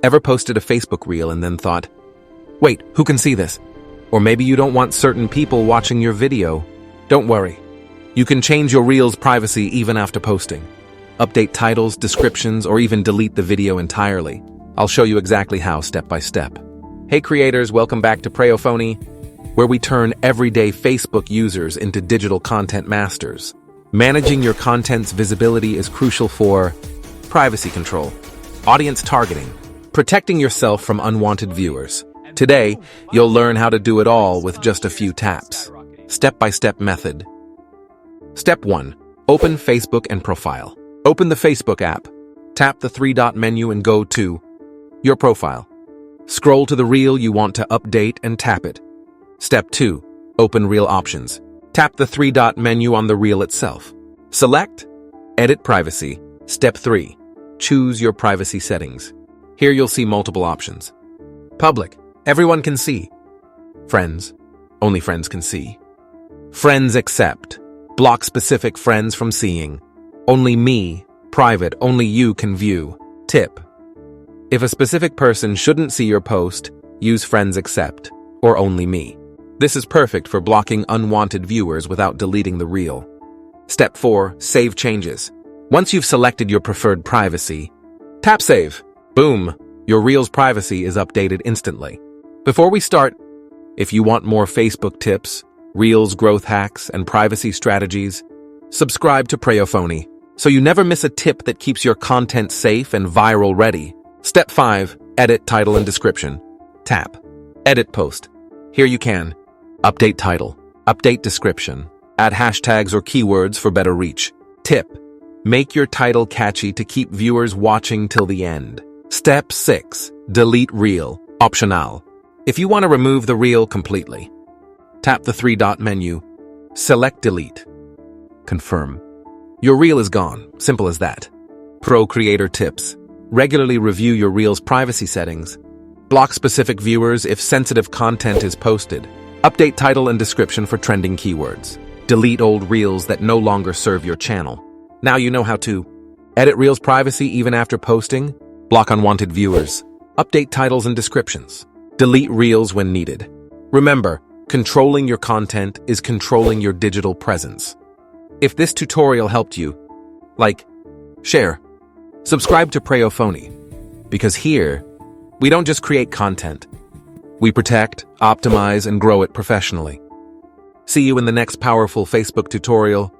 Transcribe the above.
Ever posted a Facebook reel and then thought, wait, who can see this? Or maybe you don't want certain people watching your video. Don't worry. You can change your reel's privacy even after posting. Update titles, descriptions, or even delete the video entirely. I'll show you exactly how step by step. Hey creators, welcome back to PreyoPhonie, where we turn everyday Facebook users into digital content masters. Managing your content's visibility is crucial for privacy control, audience targeting, protecting yourself from unwanted viewers. Today, you'll learn how to do it all with just a few taps. Step-by-step method. Step 1. Open Facebook and profile. Open the Facebook app. Tap the three-dot menu and go to your profile. Scroll to the reel you want to update and tap it. Step 2. Open reel options. Tap the three-dot menu on the reel itself. Select Edit Privacy. Step 3. Choose your privacy settings. Here you'll see multiple options. Public. Everyone can see. Friends. Only friends can see. Friends accept. Block specific friends from seeing. Only me. Private. Only you can view. Tip. If a specific person shouldn't see your post, use friends accept or only me. This is perfect for blocking unwanted viewers without deleting the reel. Step 4. Save changes. Once you've selected your preferred privacy, tap Save. Boom! Your reel's privacy is updated instantly. Before we start, if you want more Facebook tips, reels growth hacks, and privacy strategies, subscribe to PreyoPhonie so you never miss a tip that keeps your content safe and viral ready. Step 5. Edit title and description. Tap Edit Post. Here you can update title, update description, add hashtags or keywords for better reach. Tip. Make your title catchy to keep viewers watching till the end. Step 6. Delete reel. Optional. If you want to remove the reel completely, tap the three-dot menu, select Delete. Confirm. Your reel is gone. Simple as that. Pro creator tips. Regularly review your reel's privacy settings. Block specific viewers if sensitive content is posted. Update title and description for trending keywords. Delete old reels that no longer serve your channel. Now you know how to edit reels privacy even after posting, block unwanted viewers, update titles and descriptions, delete reels when needed. Remember, controlling your content is controlling your digital presence. If this tutorial helped you, like, share, subscribe to PreyoPhonie, because here, we don't just create content. We protect, optimize, and grow it professionally. See you in the next powerful Facebook tutorial.